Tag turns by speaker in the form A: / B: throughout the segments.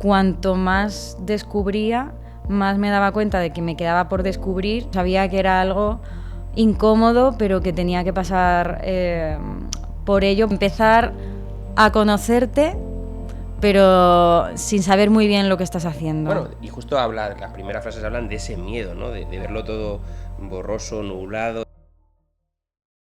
A: cuanto más descubría, más me daba cuenta de que me quedaba por descubrir. Sabía que era algo incómodo, pero que tenía que pasar por ello. Empezar a conocerte, pero sin saber muy bien lo que estás haciendo.
B: Bueno, y justo las primeras frases hablan de ese miedo, ¿no? De verlo todo borroso, nublado.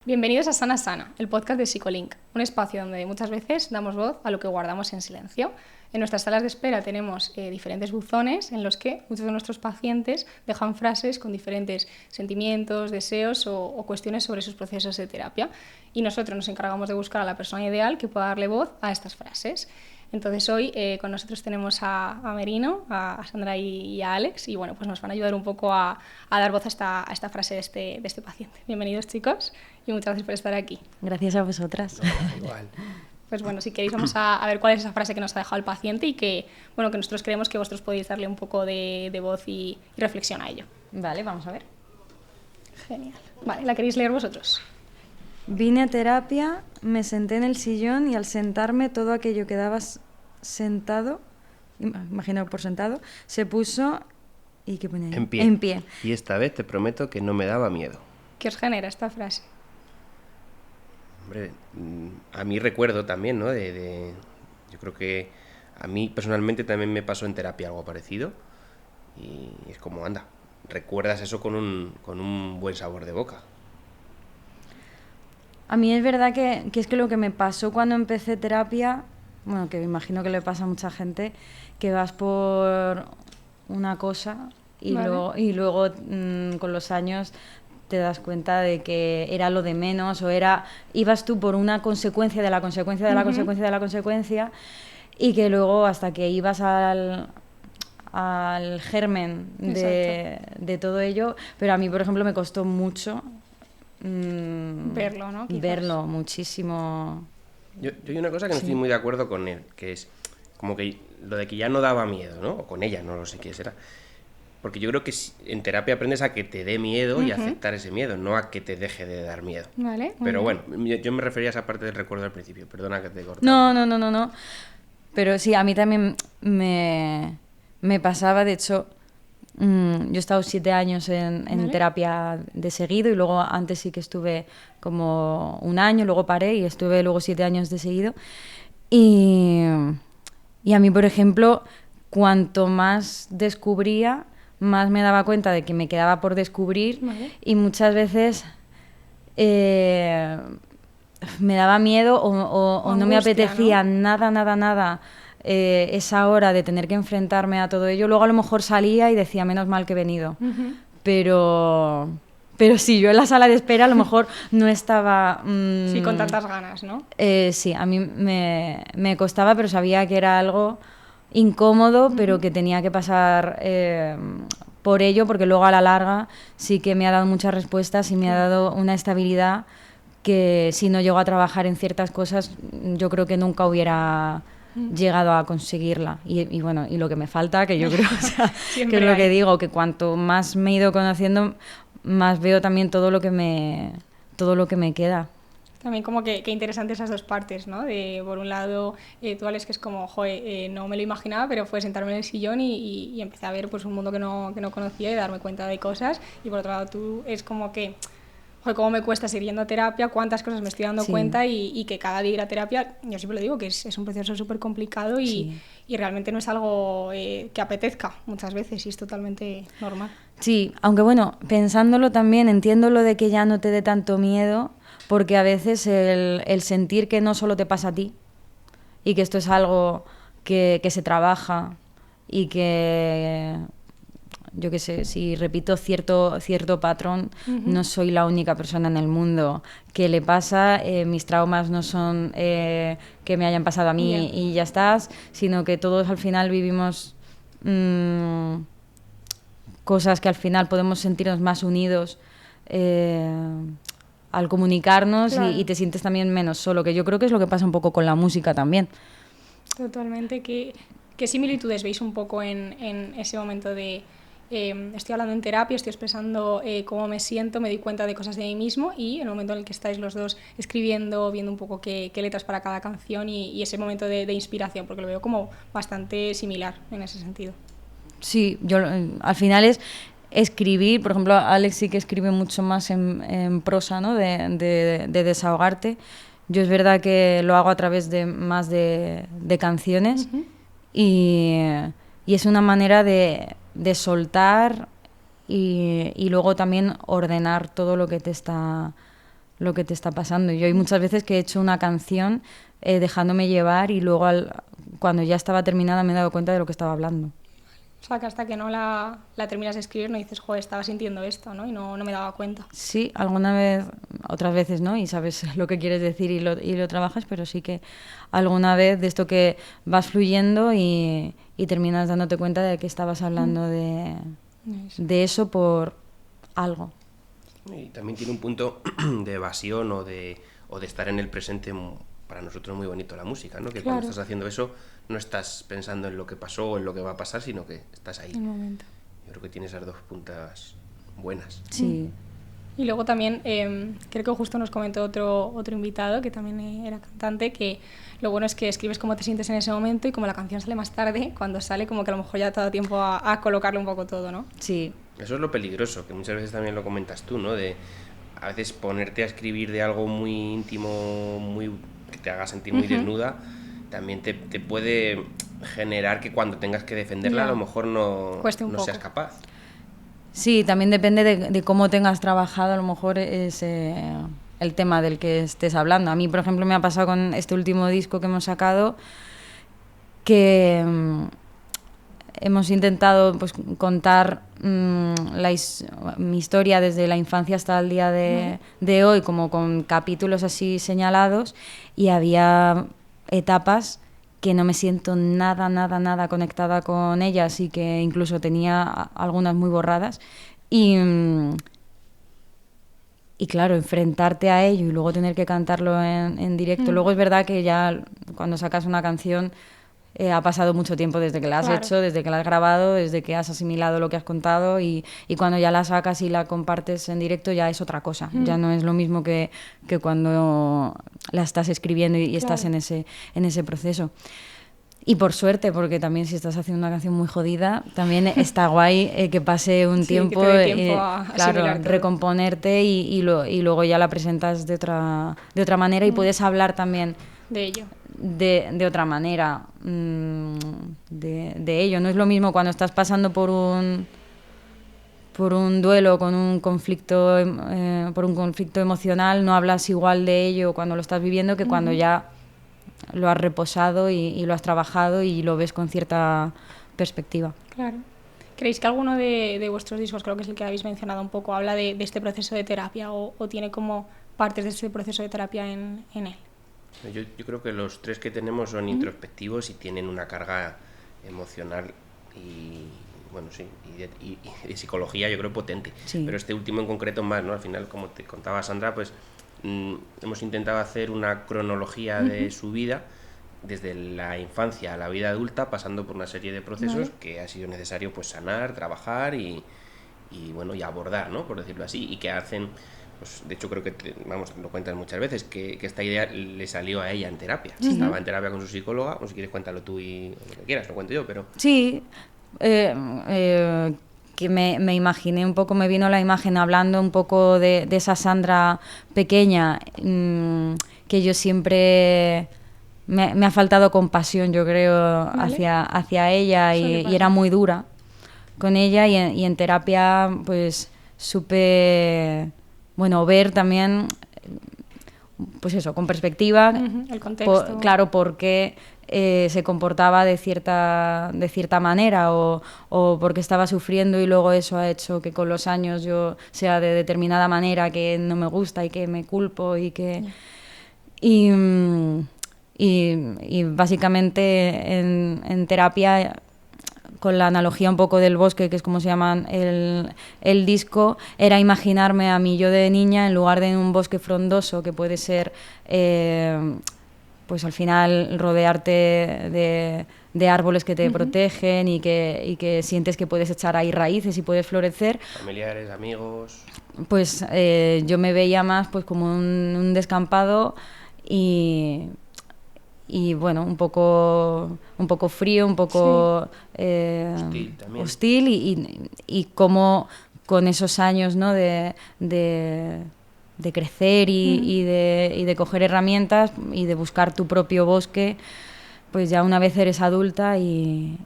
C: Bienvenidos a Sana Sana, el podcast de Psicolink, un espacio donde muchas veces damos voz a lo que guardamos en silencio. En nuestras salas de espera tenemos diferentes buzones en los que muchos de nuestros pacientes dejan frases con diferentes sentimientos, deseos o cuestiones sobre sus procesos de terapia. Y nosotros nos encargamos de buscar a la persona ideal que pueda darle voz a estas frases. Entonces hoy con nosotros tenemos a Merino, a Sandra y a Alex, y bueno, pues nos van a ayudar un poco a dar voz a esta frase de este paciente. Bienvenidos, chicos, y muchas gracias por estar aquí.
A: Gracias a vosotras.
B: No, igual.
C: Pues bueno, si queréis vamos a ver cuál es esa frase que nos ha dejado el paciente y que nosotros creemos que vosotros podéis darle un poco de voz y reflexión a ello.
A: Vale, vamos a ver.
C: Genial. Vale, ¿la queréis leer vosotros?
A: Vine a terapia, me senté en el sillón y al sentarme todo aquello que daba sentado, imagino por sentado, se puso y ¿qué pone ahí?
B: En pie. Y esta vez te prometo que no me daba miedo.
C: ¿Qué os genera esta frase?
B: Hombre, a mí recuerdo también, ¿no? Yo creo que a mí personalmente también me pasó en terapia algo parecido y es como, anda, recuerdas eso con un buen sabor de boca.
A: A mí es verdad que es que lo que me pasó cuando empecé terapia, bueno, que me imagino que le pasa a mucha gente, que vas por una cosa y
C: Vale.
A: luego con los años te das cuenta de que era lo de menos o ibas tú por una consecuencia de la consecuencia de la consecuencia de la consecuencia y que luego hasta que ibas al germen de todo ello, pero a mí, por ejemplo, me costó mucho
C: verlo, ¿no? Quizás.
A: Verlo muchísimo.
B: Yo hay una cosa que no estoy muy de acuerdo con él, que es como que lo de que ya no daba miedo, ¿no? O con ella, no lo sé qué será. Porque yo creo que en terapia aprendes a que te dé miedo y aceptar ese miedo, no a que te deje de dar miedo.
C: Vale.
B: Pero bueno, yo me refería a esa parte del recuerdo al principio, perdona que te he cortado.
A: No. Pero sí, a mí también me pasaba, de hecho, yo he estado 7 años en terapia de seguido y luego antes sí que estuve como 1 año, luego paré y estuve luego 7 años de seguido. Y a mí, por ejemplo, cuanto más descubría, más me daba cuenta de que me quedaba por descubrir y muchas veces me daba miedo o no me apetecía, ¿no? nada esa hora de tener que enfrentarme a todo ello. Luego a lo mejor salía y decía, menos mal que he venido. Pero sí, yo en la sala de espera a lo mejor no estaba...
C: sí, con tantas ganas, ¿no?
A: Sí, a mí me costaba, pero sabía que era algo incómodo, pero que tenía que pasar por ello, porque luego a la larga sí que me ha dado muchas respuestas y me ha dado una estabilidad que si no llego a trabajar en ciertas cosas, yo creo que nunca hubiera llegado a conseguirla. Y bueno, y lo que me falta, que yo creo, o sea, que es lo que digo, que cuanto más me he ido conociendo, más veo también todo lo que me queda.
C: También como que interesante esas dos partes, ¿no? Por un lado, tú, Alex, que es como, no me lo imaginaba, pero fue sentarme en el sillón y empecé a ver pues un mundo que no conocía y darme cuenta de cosas. Y por otro lado, tú es como que, cómo me cuesta seguir yendo a terapia, cuántas cosas me estoy dando cuenta y que cada día ir a terapia, yo siempre lo digo, que es un proceso súper complicado y realmente no es algo que apetezca muchas veces y es totalmente normal.
A: Sí, aunque bueno, pensándolo también, entiendo lo de que ya no te dé tanto miedo, porque a veces el sentir que no solo te pasa a ti y que esto es algo que se trabaja y que, yo qué sé, si repito cierto patrón, no soy la única persona en el mundo que le pasa, mis traumas no son que me hayan pasado a mí y ya estás, sino que todos al final vivimos cosas que al final podemos sentirnos más unidos al comunicarnos y te sientes también menos solo, que yo creo que es lo que pasa un poco con la música también.
C: Totalmente. ¿Qué similitudes veis un poco en ese momento de estoy hablando en terapia, estoy expresando cómo me siento, me doy cuenta de cosas de mí mismo, y el momento en el que estáis los dos escribiendo, viendo un poco qué letras para cada canción y ese momento de inspiración, porque lo veo como bastante similar en ese sentido.
A: Sí, yo al final es escribir, por ejemplo, Alex sí que escribe mucho más en prosa, ¿no? de desahogarte. Yo es verdad que lo hago a través de más de canciones. Uh-huh. Y es una manera de soltar y luego también ordenar todo lo que te está pasando. Yo hay muchas veces que he hecho una canción dejándome llevar y luego cuando ya estaba terminada me he dado cuenta de lo que estaba hablando.
C: O sea, que hasta que no la terminas de escribir no dices, joder, estaba sintiendo esto, ¿no? Y no me daba cuenta.
A: Sí, alguna vez, otras veces, ¿no? Y sabes lo que quieres decir y lo trabajas, pero sí que alguna vez de esto que vas fluyendo y terminas dándote cuenta de que estabas hablando de eso por algo.
B: Y también tiene un punto de evasión o de estar en el presente. Para nosotros es muy bonito la música, ¿no? Que claro, cuando estás haciendo eso no estás pensando en lo que pasó o en lo que va a pasar, sino que estás ahí.
C: Un momento.
B: Yo creo que tiene esas dos puntas buenas.
A: Sí.
C: Y luego también, creo que justo nos comentó otro invitado que también era cantante, que lo bueno es que escribes cómo te sientes en ese momento y como la canción sale más tarde, cuando sale como que a lo mejor ya te ha dado tiempo a colocarle un poco todo, ¿no?
A: Sí.
B: Eso es lo peligroso, que muchas veces también lo comentas tú, ¿no? De a veces ponerte a escribir de algo muy íntimo, que te haga sentir muy desnuda, también te puede generar que cuando tengas que defenderla a lo mejor no seas capaz.
A: Sí, también depende de cómo tengas trabajado a lo mejor el tema del que estés hablando. A mí, por ejemplo, me ha pasado con este último disco que hemos sacado que hemos intentado pues contar mi historia desde la infancia hasta el día de hoy, como con capítulos así señalados, y había etapas que no me siento nada conectada con ellas y que incluso tenía algunas muy borradas. Y claro, enfrentarte a ello y luego tener que cantarlo en directo. Luego es verdad que ya cuando sacas una canción ha pasado mucho tiempo desde que la has hecho, desde que la has grabado, desde que has asimilado lo que has contado y cuando ya la sacas y la compartes en directo ya es otra cosa. Ya no es lo mismo que cuando la estás escribiendo y estás en ese proceso. Y por suerte, porque también si estás haciendo una canción muy jodida, también está guay que pase un tiempo,
C: que te dé tiempo a
A: recomponerte y luego ya la presentas de otra manera y puedes hablar también
C: de ello.
A: De otra manera de ello. No es lo mismo cuando estás pasando por un duelo, con un conflicto por un conflicto emocional, no hablas igual de ello cuando lo estás viviendo que cuando ya lo has reposado y lo has trabajado y lo ves con cierta perspectiva.
C: Claro. ¿Creéis que alguno de vuestros discos, creo que es el que habéis mencionado un poco, habla de este proceso de terapia o tiene como partes de ese proceso de terapia en él?
B: Yo creo que los tres que tenemos son introspectivos y tienen una carga emocional y bueno, sí, y de psicología yo creo potente. Sí. Pero este último en concreto más, ¿no? Al final, como te contaba Sandra, pues hemos intentado hacer una cronología de su vida desde la infancia a la vida adulta, pasando por una serie de procesos que ha sido necesario pues sanar, trabajar y bueno, y abordar, ¿no? Por decirlo así, y que hacen, pues de hecho creo que lo cuentas muchas veces, que esta idea le salió a ella en terapia. Estaba en terapia con su psicóloga, o si quieres cuéntalo tú y lo que quieras, lo cuento yo, pero...
A: Sí, que me imaginé un poco, me vino la imagen hablando un poco de esa Sandra pequeña, que yo siempre me ha faltado compasión, yo creo, hacia ella y era muy dura con ella y en terapia pues supe, bueno, ver también, pues eso, con perspectiva,
C: el contexto.
A: Claro, porque se comportaba de cierta manera o porque estaba sufriendo y luego eso ha hecho que con los años yo sea de determinada manera que no me gusta y que me culpo y que... Y básicamente en terapia, con la analogía un poco del bosque, que es como se llama el disco, era imaginarme a mí yo de niña en lugar de en un bosque frondoso que puede ser pues al final rodearte de árboles que te protegen y que sientes que puedes echar ahí raíces y puedes florecer.
B: Familiares, amigos...
A: Pues yo me veía más pues como un descampado y bueno, un poco frío, un poco hostil y como con esos años, ¿no? de crecer y de coger herramientas y de buscar tu propio bosque, pues ya una vez eres adulta y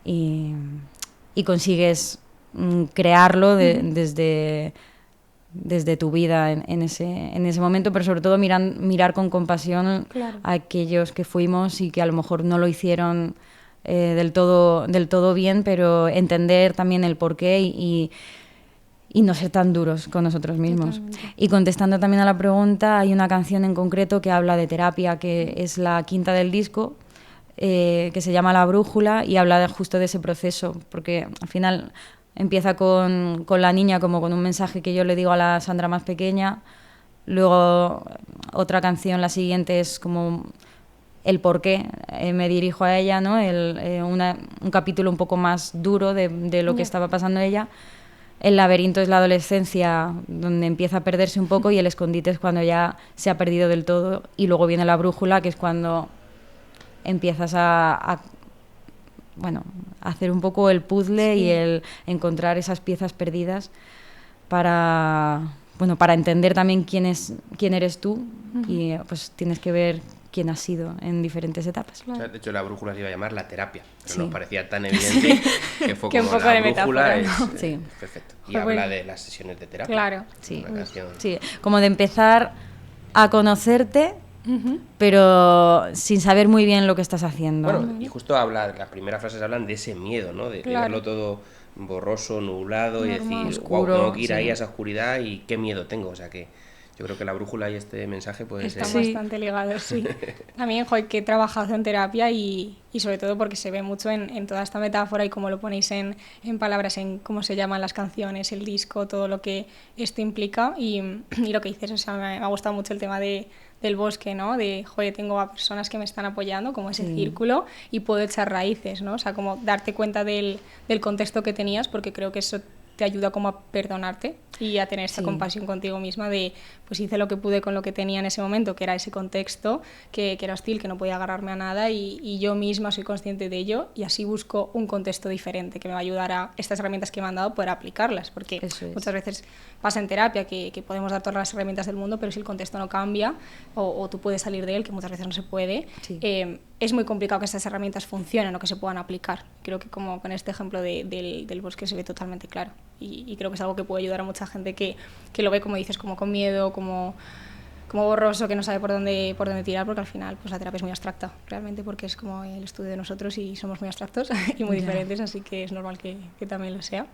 A: consigues crearlo desde tu vida en ese momento, pero sobre todo mirar con compasión a aquellos que fuimos y que a lo mejor no lo hicieron del todo bien, pero entender también el porqué y no ser tan duros con nosotros mismos. Totalmente. Y contestando también a la pregunta, hay una canción en concreto que habla de terapia, que es la quinta del disco, que se llama La Brújula, y habla justo de ese proceso, porque al final empieza con la niña como con un mensaje que yo le digo a la Sandra más pequeña, luego otra canción, la siguiente, es como el por qué me dirijo a ella, ¿no? Un capítulo un poco más duro de lo que estaba pasando ella. El laberinto es la adolescencia, donde empieza a perderse un poco, y el escondite es cuando ya se ha perdido del todo, y luego viene la brújula, que es cuando empiezas a hacer un poco el puzzle y el encontrar esas piezas perdidas para entender también quién eres tú, y pues tienes que ver quién has sido en diferentes etapas.
B: Claro. O sea, de hecho, la brújula se iba a llamar La Terapia, pero nos parecía tan evidente que fue
C: que
B: como
C: un poco
B: la
C: de
B: brújula
C: metáfora,
B: es,
A: sí.
B: Perfecto. Y habla de las sesiones de terapia.
C: Claro.
A: Sí.
B: Una canción.
A: Sí, como de empezar a conocerte, pero sin saber muy bien lo que estás haciendo.
B: Bueno, y justo las primeras frases hablan de ese miedo, ¿no? De verlo todo borroso, nublado, y decir,
A: oscuro,
B: tengo que ir ahí a esa oscuridad y qué miedo tengo. O sea que yo creo que la brújula y este mensaje pues
C: están bastante ligados, sí. También, que he trabajado en terapia y sobre todo porque se ve mucho en toda esta metáfora y cómo lo ponéis en palabras, en cómo se llaman las canciones, el disco, todo lo que esto implica y lo que dices, o sea, me ha gustado mucho el tema del bosque, ¿no? De, tengo a personas que me están apoyando, como ese círculo, y puedo echar raíces, ¿no? O sea, como darte cuenta del contexto que tenías, porque creo que eso te ayuda como a perdonarte y a tener esa compasión contigo misma de, pues hice lo que pude con lo que tenía en ese momento, que era ese contexto, que era hostil, que no podía agarrarme a nada, y yo misma soy consciente de ello, y así busco un contexto diferente que me va a ayudar a estas herramientas que me han dado poder aplicarlas, porque muchas veces pasa en terapia que podemos dar todas las herramientas del mundo, pero si el contexto no cambia o tú puedes salir de él, que muchas veces no se puede, es muy complicado que estas herramientas funcionen o que se puedan aplicar. Creo que como con este ejemplo del bosque se ve totalmente claro, y creo que es algo que puede ayudar a mucha gente que lo ve, como dices, como con miedo, como borroso, que no sabe por dónde tirar, porque al final pues la terapia es muy abstracta realmente, porque es como el estudio de nosotros y somos muy abstractos y muy diferentes, así que es normal que también lo sea.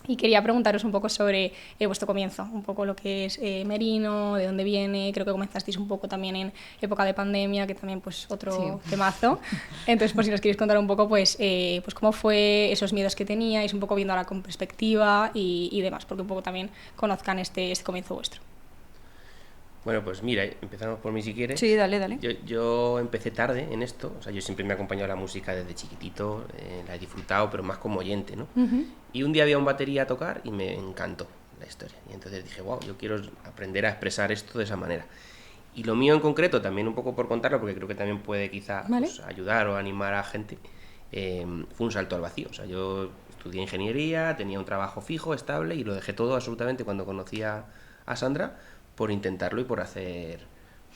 C: Y quería preguntaros un poco sobre vuestro comienzo, un poco lo que es Merino, de dónde viene. Creo que comenzasteis un poco también en época de pandemia, que también pues otro temazo. Entonces, pues si nos queréis contar un poco pues cómo fue, esos miedos que teníais, un poco viendo ahora con perspectiva y demás, porque un poco también conozcan este comienzo vuestro.
B: Bueno, pues mira, empezamos por mí si quieres.
A: Sí, dale.
B: Yo empecé tarde en esto, o sea, yo siempre me he acompañado la música desde chiquitito, la he disfrutado, pero más como oyente, ¿no? Y un día había un batería a tocar y me encantó la historia. Y entonces dije, wow, yo quiero aprender a expresar esto de esa manera. Y lo mío en concreto, también un poco por contarlo, porque creo que también puede quizá pues, ayudar o animar a gente, fue un salto al vacío. O sea, yo estudié ingeniería, tenía un trabajo fijo, estable, y lo dejé todo absolutamente cuando conocí a Sandra, por intentarlo y por hacer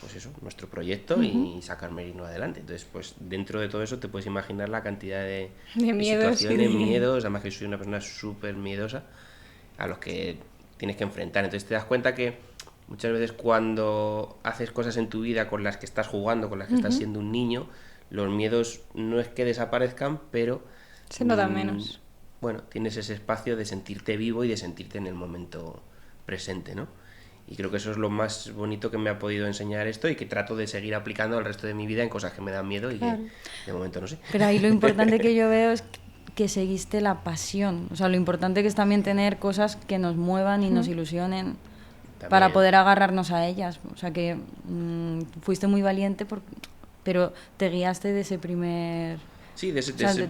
B: pues eso, nuestro proyecto y sacar Merino adelante. Entonces, pues dentro de todo eso te puedes imaginar la cantidad de
C: miedos,
B: situaciones, miedos, además que soy una persona súper miedosa a los que tienes que enfrentar. Entonces te das cuenta que muchas veces cuando haces cosas en tu vida con las que estás jugando, con las que estás siendo un niño, los miedos no es que desaparezcan, pero
C: se notan menos.
B: Bueno, tienes ese espacio de sentirte vivo y de sentirte en el momento presente, ¿no? Y creo que eso es lo más bonito que me ha podido enseñar esto y que trato de seguir aplicando al resto de mi vida en cosas que me dan miedo y que de momento no sé.
A: Pero ahí lo importante que yo veo es que seguiste la pasión. O sea, lo importante que es también tener cosas que nos muevan y nos ilusionen para poder agarrarnos a ellas. O sea, que fuiste muy valiente pero te guiaste de ese primer...
B: Sí, de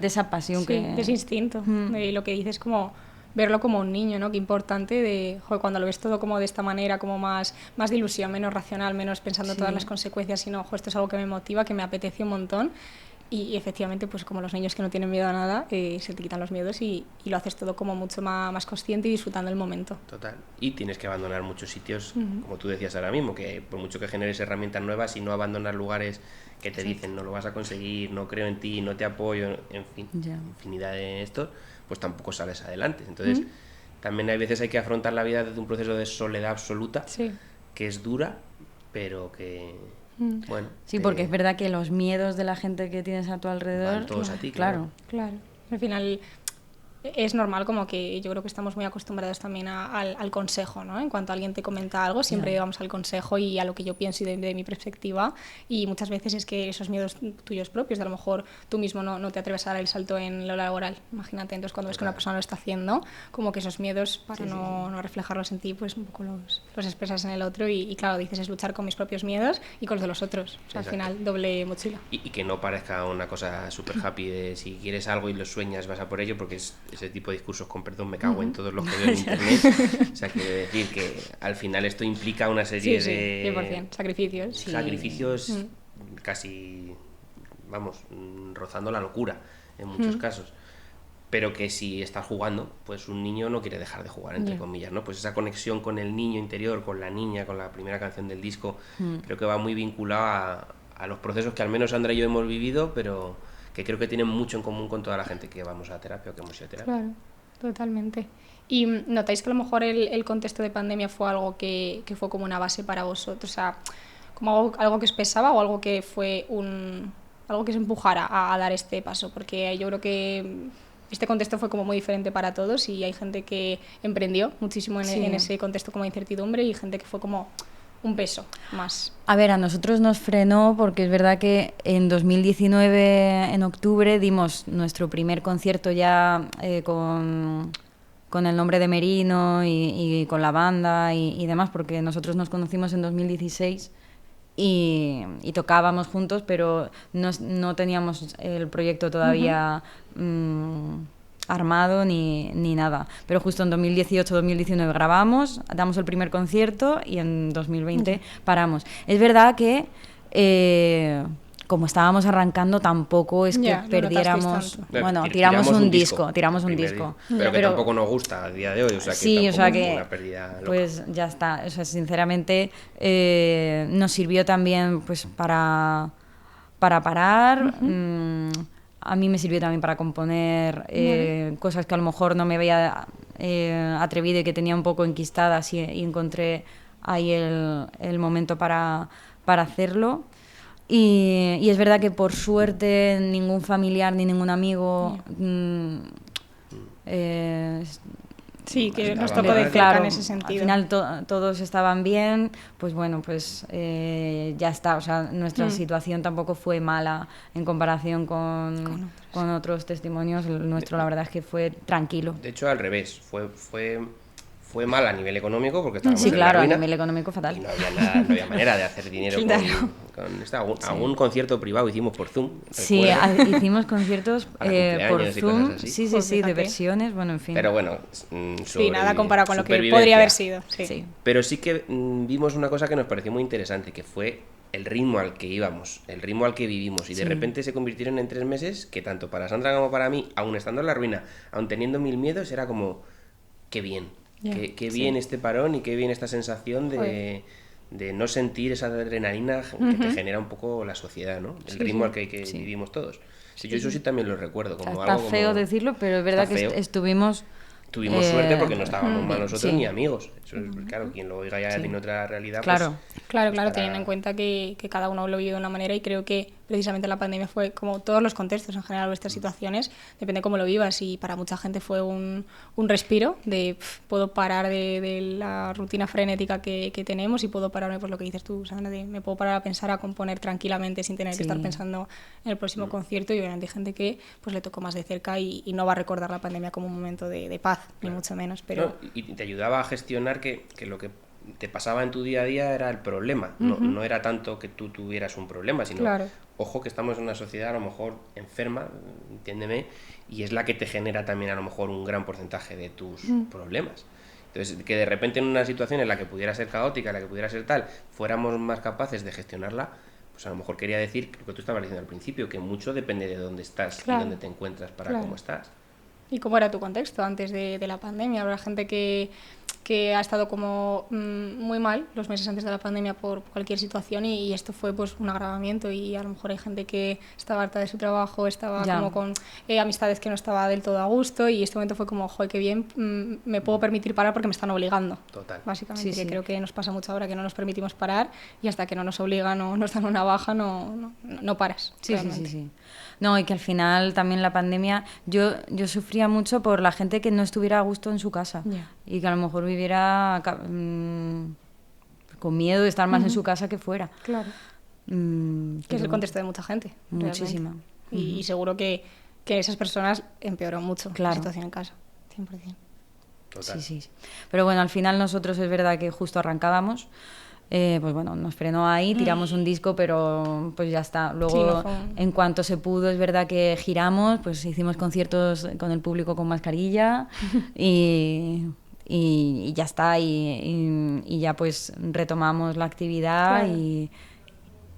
A: esa pasión
C: sí, de ese instinto. De lo que dices, como verlo como un niño, ¿no? Qué importante de, joder, cuando lo ves todo como de esta manera, como más de ilusión, menos racional, menos pensando todas las consecuencias, sino, joder, esto es algo que me motiva, que me apetece un montón. Y efectivamente, pues como los niños que no tienen miedo a nada, se te quitan los miedos y lo haces todo como mucho más consciente y disfrutando el momento.
B: Total. Y tienes que abandonar muchos sitios, como tú decías ahora mismo, que por mucho que generes herramientas nuevas y no abandonar lugares que te dicen no lo vas a conseguir, no creo en ti, no te apoyo, en fin, infinidad de esto, pues tampoco sales adelante. Entonces, también hay veces hay que afrontar la vida desde un proceso de soledad absoluta, que es dura, pero que... Bueno,
A: sí, porque es verdad que los miedos de la gente que tienes a tu alrededor...
B: Van todos a ti,
A: claro.
C: Al final es normal, como que yo creo que estamos muy acostumbrados también al consejo, ¿no? En cuanto alguien te comenta algo, siempre vamos al consejo y a lo que yo pienso y de mi perspectiva, y muchas veces es que esos miedos tuyos propios, de a lo mejor tú mismo no te atreves a dar el salto en lo laboral, imagínate, entonces cuando ves que una persona lo está haciendo, como que esos miedos, para no reflejarlos en ti, pues un poco los expresas en el otro y claro, dices, es luchar con mis propios miedos y con los de los otros, o sea, al final doble mochila.
B: Y que no parezca una cosa súper happy de si quieres algo y lo sueñas vas a por ello, porque es ese tipo de discursos, con perdón, me cago en todos los que veo en internet. O sea, quiero decir que al final esto implica una serie de
C: 100%, sacrificios.
B: Sacrificios casi, vamos, rozando la locura en muchos casos. Pero que si estás jugando, pues un niño no quiere dejar de jugar, entre comillas, ¿no? Pues esa conexión con el niño interior, con la niña, con la primera canción del disco, creo que va muy vinculada a los procesos que al menos Sandra y yo hemos vivido, pero que creo que tienen mucho en común con toda la gente que vamos a terapia o que hemos ido a terapia.
C: Claro, totalmente. ¿Y notáis que a lo mejor el contexto de pandemia fue algo que fue como una base para vosotros? O sea, como algo que os pesaba o algo que fue algo que os empujara a dar este paso? Porque yo creo que este contexto fue como muy diferente para todos y hay gente que emprendió muchísimo en ese contexto como de incertidumbre y gente que fue como un peso más.
A: A ver, a nosotros nos frenó porque es verdad que en 2019, en octubre, dimos nuestro primer concierto ya con el nombre de Merino y con la banda y demás, porque nosotros nos conocimos en 2016 y tocábamos juntos, pero no teníamos el proyecto todavía armado ni nada. Pero justo en 2018-2019 grabamos, damos el primer concierto y en 2020 paramos. Es verdad que como estábamos arrancando tampoco es que perdiéramos... Bueno, tiramos un disco.
B: Pero que tampoco nos gusta a día de hoy, o sea que
A: sí,
B: tampoco
A: o sea
B: es
A: que,
B: una pérdida loca.
A: pues ya está. O sea, sinceramente nos sirvió también pues para parar. A mí me sirvió también para componer cosas que a lo mejor no me había atrevido y que tenía un poco enquistadas y encontré ahí el momento para hacerlo. Y es verdad que por suerte ningún familiar ni ningún amigo
C: sí, que nos tocó de cerca en ese sentido.
A: Al final todos estaban bien, pues bueno, pues ya está. O sea, nuestra situación tampoco fue mala en comparación con otros testimonios. El nuestro, la verdad es que fue tranquilo.
B: De hecho, al revés, fue mal a nivel económico porque estábamos
A: sí, claro,
B: en la ruina,
A: a nivel económico fatal.
B: Y no había manera de hacer dinero con esto. Algún concierto privado hicimos por Zoom.
A: Sí, hicimos conciertos por Zoom. Sí, de versiones, bueno, en fin.
B: Pero bueno,
C: sí, nada comparado con lo que podría haber sido. Sí.
B: Pero sí que vimos una cosa que nos pareció muy interesante, que fue el ritmo al que íbamos, el ritmo al que vivimos, y de repente se convirtieron en 3 meses que tanto para Sandra como para mí, aun estando en la ruina, aun teniendo 1000 miedos, era como, qué bien. Qué bien este parón y qué bien esta sensación de no sentir esa adrenalina que te genera un poco la sociedad, ¿no? El ritmo al que vivimos todos. Yo eso sí también lo recuerdo. Como
A: está
B: algo
A: feo
B: como...
A: decirlo, pero es verdad que
B: Tuvimos suerte porque no estábamos mal nosotros ni amigos. Eso es, claro, quien lo oiga ya tiene otra realidad.
A: Claro,
B: pues,
C: claro, teniendo en cuenta que cada uno lo vive de una manera y creo que precisamente la pandemia fue como todos los contextos en general, nuestras situaciones, depende cómo lo vivas y para mucha gente fue un respiro de puedo parar de la rutina frenética que tenemos y puedo pararme, pues lo que dices tú, Sandra, me puedo parar a pensar, a componer tranquilamente sin tener que estar pensando en el próximo concierto y obviamente hay gente que pues le tocó más de cerca y no va a recordar la pandemia como un momento de paz, ni mucho menos. Pero
B: y te ayudaba a gestionar que lo que te pasaba en tu día a día era el problema, no era tanto que tú tuvieras un problema, sino, ojo que estamos en una sociedad a lo mejor enferma, entiéndeme, y es la que te genera también a lo mejor un gran porcentaje de tus problemas. Entonces, que de repente en una situación en la que pudiera ser caótica, en la que pudiera ser tal, fuéramos más capaces de gestionarla, pues a lo mejor quería decir lo que tú estabas diciendo al principio, que mucho depende de dónde estás y dónde te encuentras para cómo estás.
C: ¿Y cómo era tu contexto antes de la pandemia? Habrá gente que ha estado como muy mal los meses antes de la pandemia por cualquier situación y esto fue pues un agravamiento y a lo mejor hay gente que estaba harta de su trabajo, estaba como con amistades que no estaba del todo a gusto y este momento fue como, joder, qué bien, me puedo permitir parar porque me están obligando.
B: Total.
C: Básicamente, que creo que nos pasa mucho ahora que no nos permitimos parar y hasta que no nos obligan o nos dan una baja no paras.
A: Sí. No, y que al final también la pandemia, yo sufría mucho por la gente que no estuviera a gusto en su casa y que a lo mejor viviera con miedo de estar más en su casa que fuera.
C: Claro. Que es el contexto de mucha gente.
A: Muchísima.
C: Y seguro que esas personas empeoró mucho la situación en casa, 100%.
B: Total.
A: Sí. Pero bueno, al final nosotros es verdad que justo arrancábamos. Pues bueno, nos frenó ahí, tiramos un disco, pero pues ya está. Luego, en cuanto se pudo, es verdad que giramos, pues hicimos conciertos con el público con mascarilla y ya está. Y ya pues retomamos la actividad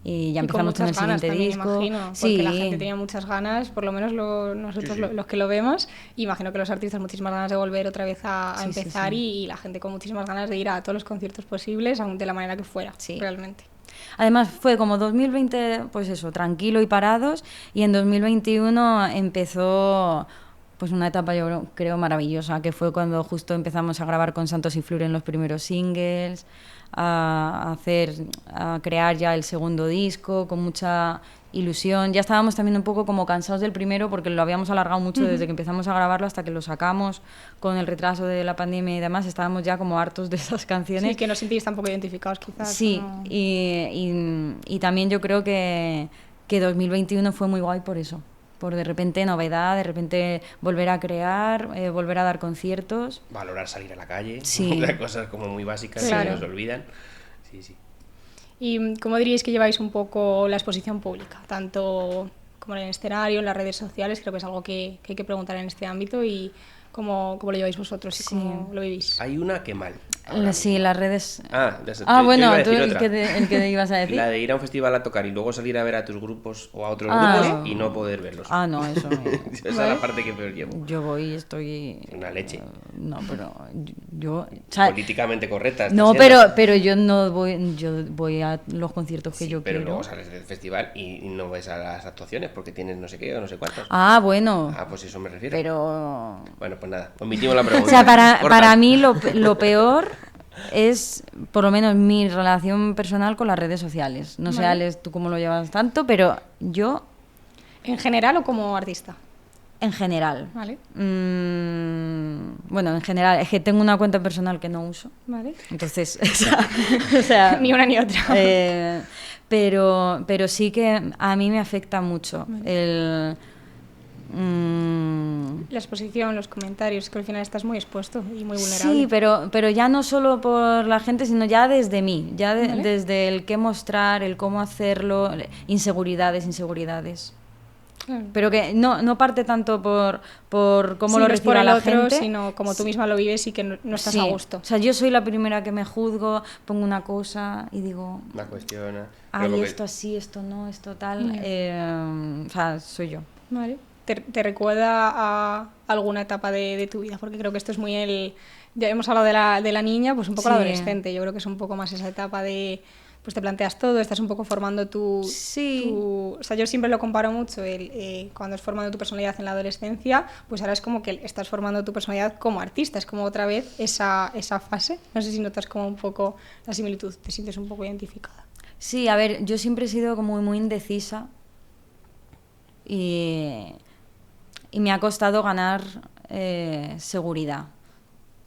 A: y ya empezamos con el siguiente disco.
C: Imagino, porque la gente tenía muchas ganas, por lo menos nosotros los que lo vemos, imagino que los artistas muchísimas ganas de volver otra vez a empezar y la gente con muchísimas ganas de ir a todos los conciertos posibles, de la manera que fuera, realmente.
A: Además fue como 2020, pues eso, tranquilo y parados, y en 2021 empezó pues una etapa yo creo maravillosa, que fue cuando justo empezamos a grabar con Santos y Flure en los primeros singles, a crear ya el segundo disco con mucha ilusión. Ya estábamos también un poco como cansados del primero porque lo habíamos alargado mucho desde que empezamos a grabarlo hasta que lo sacamos con el retraso de la pandemia y demás. Estábamos ya como hartos de esas canciones.
C: Sí, que nos sentís tampoco identificados quizás.
A: Sí, ¿no? y también yo creo que 2021 fue muy guay por eso. Por de repente novedad, de repente volver a crear, volver a dar conciertos.
B: Valorar salir a la calle,
A: sí.
B: Cosas como muy básicas que nos olvidan. Sí.
C: ¿Y cómo diríais que lleváis un poco la exposición pública? Tanto como en el escenario, en las redes sociales, creo que es algo que hay que preguntar en este ámbito y cómo lo lleváis vosotros y cómo lo vivís.
B: Hay una que mal.
A: Sí, las redes...
B: bueno,
A: tú el que ibas a decir.
B: La de ir a un festival a tocar y luego salir a ver a tus grupos o a otros grupos y no poder verlos.
A: No, eso no.
B: Esa es la parte que peor llevo.
A: Yo voy y estoy...
B: Una leche.
A: No, pero yo...
B: políticamente correcta.
A: No, pero yo no voy... Yo voy a los conciertos que yo
B: pero
A: quiero.
B: Pero luego sales del festival y no ves a las actuaciones porque tienes no sé qué o no sé cuántos.
A: Bueno.
B: Pues eso me refiero.
A: Pero...
B: Bueno, pues nada, omitimos la pregunta.
A: O sea, para mí lo peor es, por lo menos, mi relación personal con las redes sociales. No sé, Alex, tú cómo lo llevas tanto, pero yo...
C: ¿En general o como artista?
A: En general.
C: Vale.
A: Bueno, en general, es que tengo una cuenta personal que no uso.
C: Vale.
A: Entonces, o sea,
C: ni una ni otra.
A: Pero sí que a mí me afecta mucho
C: la exposición, los comentarios, que al final estás muy expuesto y muy vulnerable.
A: Sí, pero ya no solo por la gente, sino ya desde mí, ya desde el qué mostrar, el cómo hacerlo, inseguridades. Claro. Pero que no parte tanto por cómo lo recibe la gente,
C: sino como tú misma lo vives y que no estás a gusto.
A: O sea, yo soy la primera que me juzgo, pongo una cosa y digo...
B: La cuestiona.
A: Esto así, esto no, esto tal... o sea, soy yo.
C: Vale. ¿Te recuerda a alguna etapa de tu vida? Porque creo que esto es muy ya hemos hablado de la niña, pues un poco la adolescente. Yo creo que es un poco más esa etapa de... Pues te planteas todo, estás un poco formando o sea, yo siempre lo comparo mucho, cuando estás formando tu personalidad en la adolescencia, pues ahora es como que estás formando tu personalidad como artista, es como otra vez esa fase. No sé si notas como un poco la similitud, te sientes un poco identificada.
A: Sí, a ver, yo siempre he sido como muy indecisa y me ha costado ganar seguridad.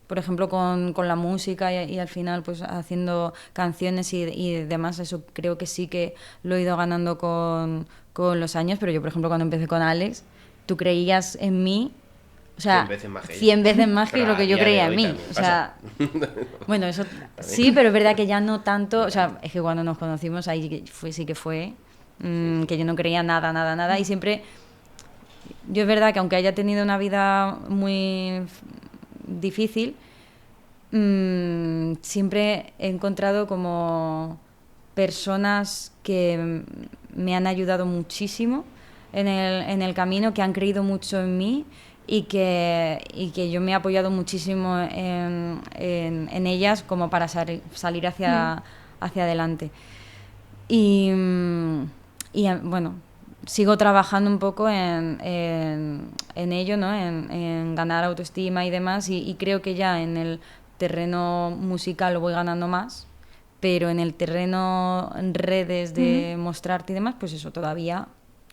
A: Por ejemplo, con la música y al final pues haciendo canciones y demás, eso creo que sí que lo he ido ganando con los años, pero yo, por ejemplo, cuando empecé con Alex, tú creías en mí O sea,
B: 100 veces más que ella.
A: 100 veces más que
B: Pero
A: lo que yo
B: a día de
A: creía en
B: hoy
A: mí.
B: también
A: O sea, bueno, eso sí, pero es verdad que ya no tanto. O sea, es que cuando nos conocimos ahí sí que fue que yo no creía nada. Y siempre, yo es verdad que aunque haya tenido una vida muy difícil, siempre he encontrado como personas que me han ayudado muchísimo en el camino, que han creído mucho en mí y que yo me he apoyado muchísimo en ellas como para salir hacia adelante. Y bueno, sigo trabajando un poco en ello, ¿no? En ganar autoestima y demás, y creo que ya en el terreno musical lo voy ganando más, pero en el terreno en redes de mostrarte y demás, pues eso todavía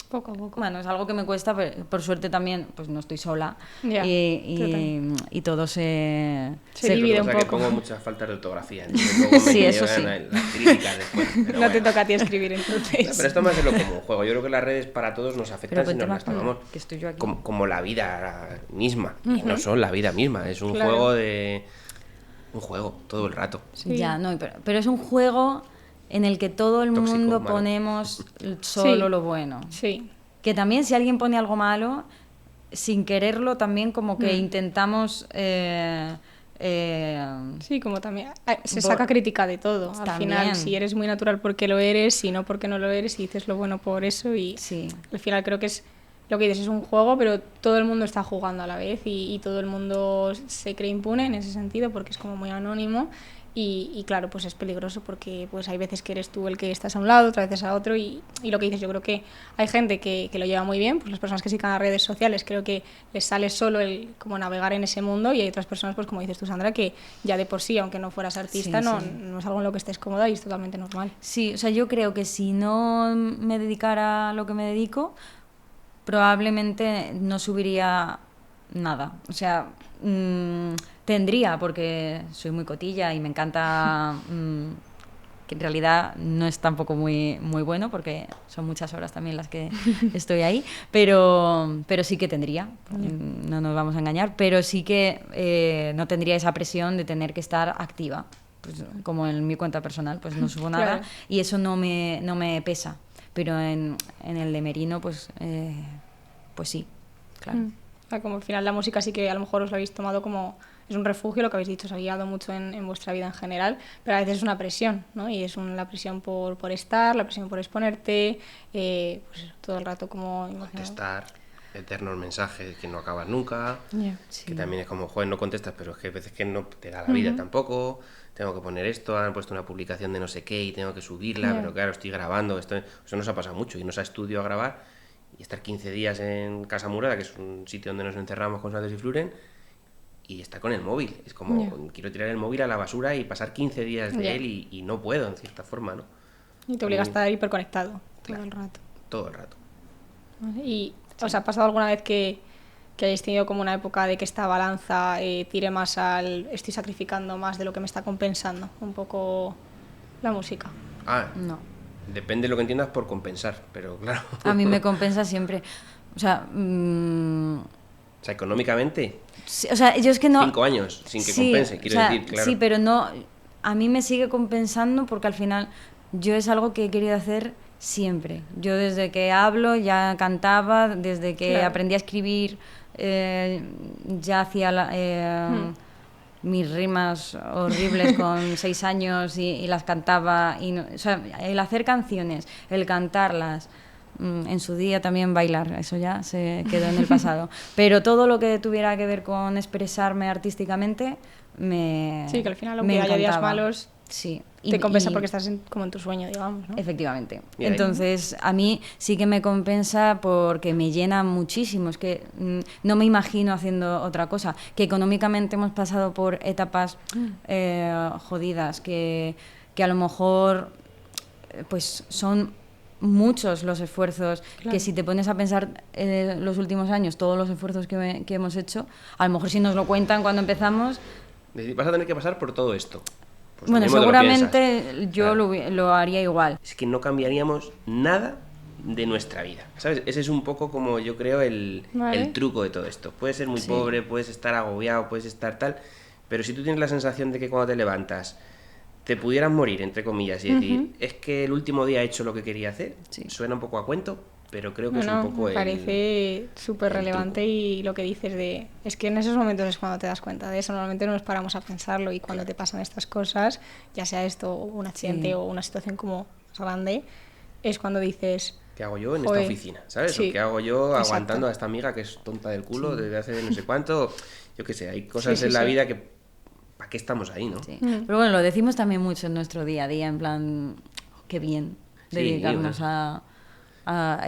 C: poco a poco.
A: Bueno, es algo que me cuesta, pero por suerte también pues no estoy sola y todo se
C: divide un poco.
B: Que pongo muchas faltas de ortografía, luego
A: sí, eso sí.
B: Las críticas después, pero
C: no te toca a ti escribir entonces.
B: No, pero esto más es lo como un juego. Yo creo que las redes para todos nos afectan si nos las tomamos
A: que estoy yo aquí.
B: Como la vida misma. Y no son la vida misma, es un juego de... Un juego, todo el rato.
A: Sí. Ya, no, pero es un juego en el que todo el
B: Tóxico,
A: mundo
B: malo.
A: ponemos solo lo bueno.
C: Sí.
A: Que también si alguien pone algo malo, sin quererlo también como que intentamos...
C: sí, como también se saca crítica de todo. Al final, si eres muy natural porque lo eres, si no porque no lo eres, y dices lo bueno por eso. Y al final creo que es lo que dices, es un juego, pero todo el mundo está jugando a la vez y todo el mundo se cree impune en ese sentido porque es como muy anónimo. Y claro, pues es peligroso porque pues hay veces que eres tú el que estás a un lado, otras veces a otro y lo que dices, yo creo que hay gente que lo lleva muy bien, pues las personas que sigan las redes sociales creo que les sale solo el como navegar en ese mundo y hay otras personas, pues como dices tú, Sandra, que ya de por sí, aunque no fueras artista, no es algo en lo que estés cómoda y es totalmente normal.
A: Sí, o sea, yo creo que si no me dedicara a lo que me dedico, probablemente no subiría nada, o sea... tendría, porque soy muy cotilla y me encanta, que en realidad no es tampoco muy bueno, porque son muchas horas también las que estoy ahí, pero sí que tendría, no nos vamos a engañar, pero sí que no tendría esa presión de tener que estar activa, pues, como en mi cuenta personal, pues no subo nada, claro. Y eso no me pesa, pero en el de Merino, pues sí, claro.
C: Como al final la música sí que a lo mejor os lo habéis tomado como es un refugio, lo que habéis dicho, os ha guiado mucho en vuestra vida en general, pero a veces es una presión, ¿no? Y es la presión por estar, la presión por exponerte, pues todo el rato como...
B: Contestar, eternos mensajes que no acaban nunca, que también es como, joder, no contestas, pero es que a veces que no te da la vida tampoco, tengo que poner esto, han puesto una publicación de no sé qué y tengo que subirla, pero claro, estoy grabando, eso nos ha pasado mucho, irnos a estudio a grabar y estar 15 días en Casa Murada, que es un sitio donde nos encerramos con Santos y Fluren, y estar con el móvil. Es como, quiero tirar el móvil a la basura y pasar 15 días de él y no puedo, en cierta forma, ¿no?
C: Y te obliga a estar hiperconectado todo el rato.
B: Todo el rato.
C: Vale. ¿Y os ha pasado alguna vez que hayáis tenido como una época de que esta balanza tire más al estoy sacrificando más de lo que me está compensando un poco la música?
A: No.
B: Depende de lo que entiendas por compensar, pero claro.
A: A mí me compensa siempre. O sea,
B: económicamente.
A: Sí, o sea, yo es que no...
B: 5 años sin que compense, quiero decir, claro.
A: Sí, pero no... A mí me sigue compensando porque al final yo es algo que he querido hacer siempre. Yo desde que hablo ya cantaba, desde que aprendí a escribir ya hacía mis rimas horribles con 6 años y las cantaba. O sea, el hacer canciones, el cantarlas, en su día también bailar, eso ya se quedó en el pasado. Pero todo lo que tuviera que ver con expresarme artísticamente
C: Sí, que al final aunque haya días malos...
A: Sí.
C: Te compensa porque estás como en tu sueño, digamos, ¿no?
A: Efectivamente. Entonces, a mí sí que me compensa porque me llena muchísimo. Es que no me imagino haciendo otra cosa. Que económicamente hemos pasado por etapas jodidas, que a lo mejor pues son muchos los esfuerzos, que si te pones a pensar los últimos años, todos los esfuerzos que hemos hecho, a lo mejor si nos lo cuentan cuando empezamos...
B: Vas a tener que pasar por todo esto. Pues
A: bueno, seguramente yo lo haría igual.
B: Es que no cambiaríamos nada de nuestra vida, ¿sabes? Ese es un poco como yo creo el truco de todo esto. Puedes ser muy pobre, puedes estar agobiado, puedes estar tal, pero si tú tienes la sensación de que cuando te levantas te pudieran morir, entre comillas, y decir, es que el último día he hecho lo que quería hacer, suena un poco a cuento, pero creo que es un poco
C: me parece súper relevante y lo que dices de... Es que en esos momentos es cuando te das cuenta de eso, normalmente no nos paramos a pensarlo y cuando te pasan estas cosas, ya sea esto, un accidente o una situación como más grande, es cuando dices...
B: ¿Qué hago yo en esta oficina? ¿Sabes?
C: Sí,
B: ¿O qué hago yo aguantando a esta amiga que es tonta del culo desde hace no sé cuánto? Yo qué sé, hay cosas en la vida que... ¿Para qué estamos ahí, no?
A: Sí. Pero bueno, lo decimos también mucho en nuestro día a día, en plan, qué bien dedicarnos a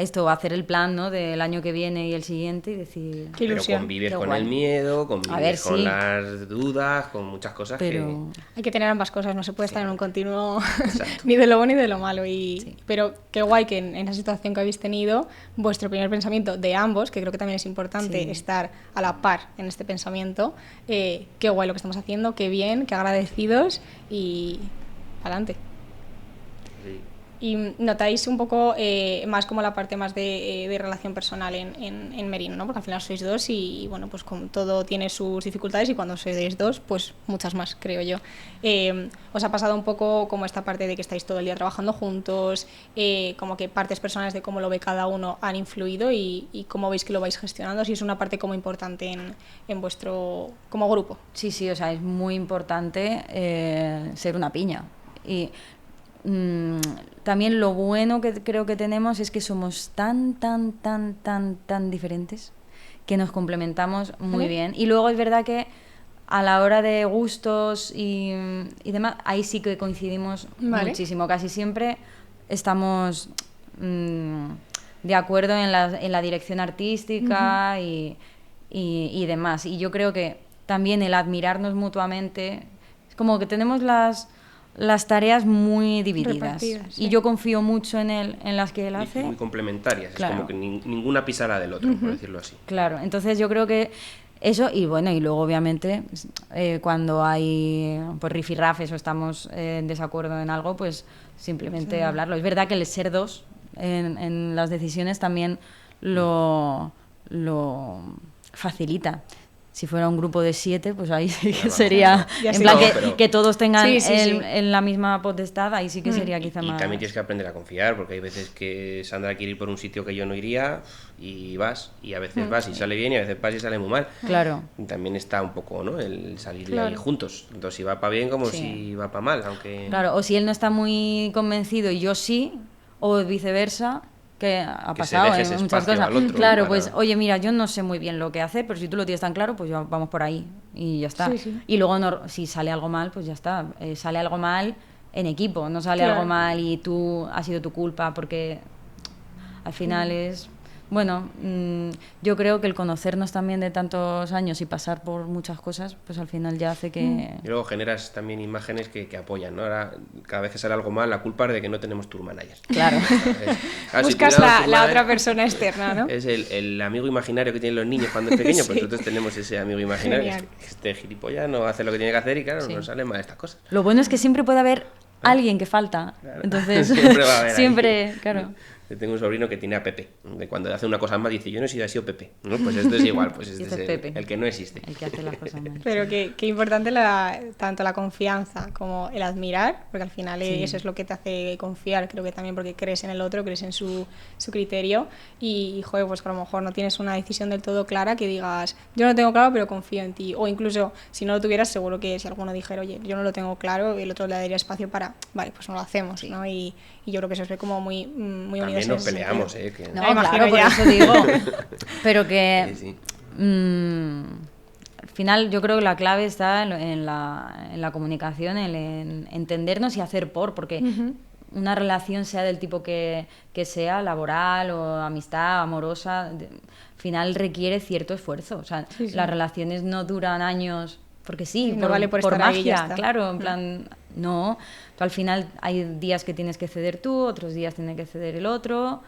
A: esto, a hacer el plan, ¿no? Del año que viene y el siguiente y decir...
C: Qué ilusión.
B: Pero convives con el miedo, convives con las dudas, con muchas cosas que...
C: Hay que tener ambas cosas, no se puede estar en un continuo ni de lo bueno ni de lo malo. Pero qué guay que en esa situación que habéis tenido, vuestro primer pensamiento de ambos, que creo que también es importante estar a la par en este pensamiento, qué guay lo que estamos haciendo, qué bien, qué agradecidos y adelante.
B: Sí.
C: Y notáis un poco más como la parte más de relación personal en Merino, ¿no? Porque al final sois dos y bueno, pues como todo tiene sus dificultades y cuando sois dos, pues muchas más, creo yo. ¿Os ha pasado un poco como esta parte de que estáis todo el día trabajando juntos, como que partes personales de cómo lo ve cada uno han influido y cómo veis que lo vais gestionando? Si es una parte como importante en vuestro como grupo.
A: Sí, o sea, es muy importante ser una piña. Y también lo bueno que creo que tenemos es que somos tan diferentes que nos complementamos muy bien. Y luego es verdad que a la hora de gustos y demás, ahí sí que coincidimos muchísimo. Casi siempre estamos de acuerdo en la dirección artística y demás. Y yo creo que también el admirarnos mutuamente, es como que tenemos las tareas muy divididas y yo confío mucho en él, en las que él hace.
B: Muy complementarias, es como que ninguna pisará del otro, por decirlo así.
A: Claro, entonces yo creo que eso, y bueno, y luego obviamente cuando hay pues rifirrafes o estamos en desacuerdo en algo, pues simplemente hablarlo. Es verdad que el ser dos en las decisiones también lo facilita. Si fuera un grupo de 7, pues ahí sí que sería... En plan, que todos tengan en la misma potestad, ahí sí que sería quizá más...
B: Y también tienes que aprender a confiar, porque hay veces que Sandra quiere ir por un sitio que yo no iría y vas, y a veces vas y sale bien y a veces vas y sale muy mal.
A: Claro.
B: Y también está un poco, ¿no?, el salir de ahí juntos. Entonces, si va para bien como si va para mal, aunque...
A: Claro, o si él no está muy convencido y yo sí, o viceversa... que ha pasado en muchas cosas. Claro, pues oye, mira, yo no sé muy bien lo que hacer, pero si tú lo tienes tan claro, pues vamos por ahí y ya está. Y luego si sale algo mal, pues ya está. Sale algo mal en equipo, no sale algo mal y ha sido tu culpa, porque al final es... Bueno, yo creo que el conocernos también de tantos años y pasar por muchas cosas, pues al final ya hace que...
B: Y luego generas también imágenes que apoyan, ¿no? Ahora, cada vez que sale algo mal, la culpa es de que no tenemos tour manager.
A: Claro.
C: Buscas la otra persona externa, ¿no?
B: Es el amigo imaginario que tienen los niños cuando es pequeño, pues nosotros tenemos ese amigo imaginario que este gilipollas no hace lo que tiene que hacer y claro, nos salen mal estas cosas.
A: Lo bueno es que siempre puede haber alguien que falta,
B: claro.
A: Entonces
B: siempre va a haber
A: siempre, claro.
B: Yo tengo un sobrino que tiene a Pepe, de cuando hace una cosa mal dice, yo no he sido así o Pepe, ¿no? Pues esto es igual, pues este es el que no existe.
A: El que hace las cosas mal.
C: Pero qué importante tanto la confianza como el admirar, porque al final eso es lo que te hace confiar, creo que también porque crees en el otro, crees en su criterio y, joder, pues que a lo mejor no tienes una decisión del todo clara que digas, yo no lo tengo claro, pero confío en ti. O incluso, si no lo tuvieras, seguro que si alguno dijera, oye, yo no lo tengo claro, el otro le daría espacio para, vale, pues no lo hacemos, ¿no? Y yo creo que eso es como muy unido.
B: También nos peleamos, que...
A: No, claro, por eso digo. Pero que... al final yo creo que la clave está en la comunicación, en entendernos y hacer porque una relación, sea del tipo que sea, laboral o amistad, amorosa, al final requiere cierto esfuerzo. O sea, las relaciones no duran años porque
C: no vale por estar
A: magia,
C: ahí, ya está.
A: Claro, en plan, no. Al final hay días que tienes que ceder tú, otros días tiene que ceder el otro.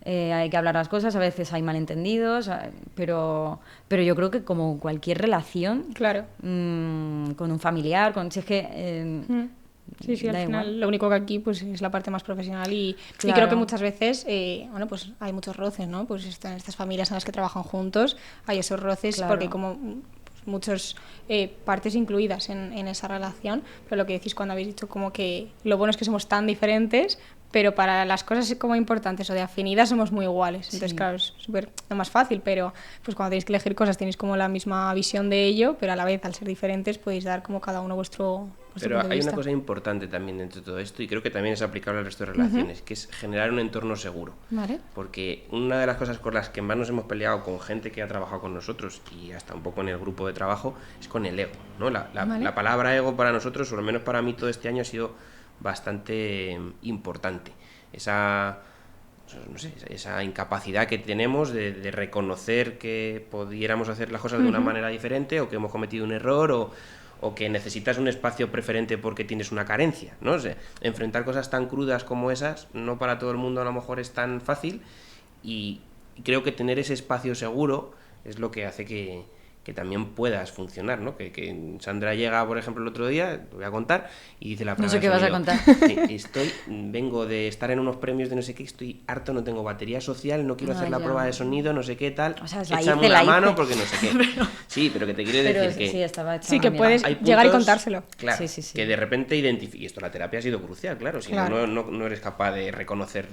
A: Hay que hablar las cosas, a veces hay malentendidos, pero yo creo que como cualquier relación,
C: claro,
A: con un familiar, si es que
C: Sí, al final
A: igual.
C: lo único que aquí pues es la parte más profesional y
A: Claro.
C: creo que muchas veces, pues hay muchos roces, ¿no? Pues en estas familias en las que trabajan juntos hay esos roces
A: Claro.
C: porque como muchas partes incluidas en esa relación, pero lo que decís cuando habéis dicho como que lo bueno es que somos tan diferentes, pero para las cosas como importantes o de afinidad somos muy iguales. Entonces, claro, es súper no más fácil, pero pues cuando tenéis que elegir cosas tenéis como la misma visión de ello, pero a la vez al ser diferentes podéis dar como cada uno vuestro
B: Pero
C: punto de
B: hay
C: vista.
B: una cosa importante también dentro de todo esto, y creo que también es aplicable al resto de relaciones, que es generar un entorno seguro.
C: Vale.
B: Porque una de las cosas con las que más nos hemos peleado con gente que ha trabajado con nosotros y hasta un poco en el grupo de trabajo es con el ego, ¿no? La palabra ego para nosotros, o al menos para mí todo este año, ha sido bastante importante. Esa incapacidad que tenemos de reconocer que pudiéramos hacer las cosas de una manera diferente, o que hemos cometido un error, o que necesitas un espacio preferente porque tienes una carencia, ¿no? O sea, enfrentar cosas tan crudas como esas, no para todo el mundo a lo mejor es tan fácil, y creo que tener ese espacio seguro es lo que hace que también puedas funcionar, ¿no? Que Sandra llega, por ejemplo, el otro día, te voy a contar, y dice la prueba
A: No sé
B: de
A: qué vas a
B: sonido.
A: contar.
B: Vengo de estar en unos premios de no sé qué, estoy harto, no tengo batería social, no quiero hacer la
A: ya.
B: prueba de sonido, no sé qué tal.
A: O sea,
B: Échame una mano porque no sé qué. Sí, pero que te quiero
A: Pero
B: decir que...
A: sí, estaba hecha
C: Sí,
A: una
C: que
A: mierda.
C: puedes
B: hay
C: llegar y
B: puntos,
C: contárselo.
B: Claro,
A: Sí.
B: que de repente identifique. Y esto, la terapia ha sido crucial, claro. Si
C: Claro.
B: no eres capaz de reconocer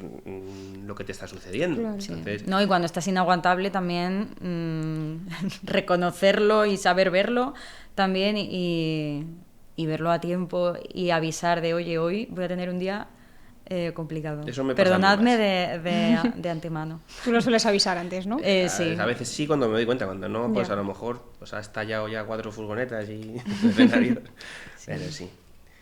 B: lo que te está sucediendo.
C: Claro.
B: Entonces,
A: No, y cuando estás inaguantable también reconocerlo y saber verlo también y verlo a tiempo y avisar de, oye, hoy voy a tener un día complicado.
B: Eso me pasa a mí
A: Perdonadme
B: más.
A: de antemano.
C: Tú lo sueles avisar antes, ¿no?
A: Sí.
B: A veces sí, cuando me doy cuenta, cuando no, pues
C: Ya.
B: a lo mejor pues ha estallado ya 4 furgonetas y escenarios. Pero sí.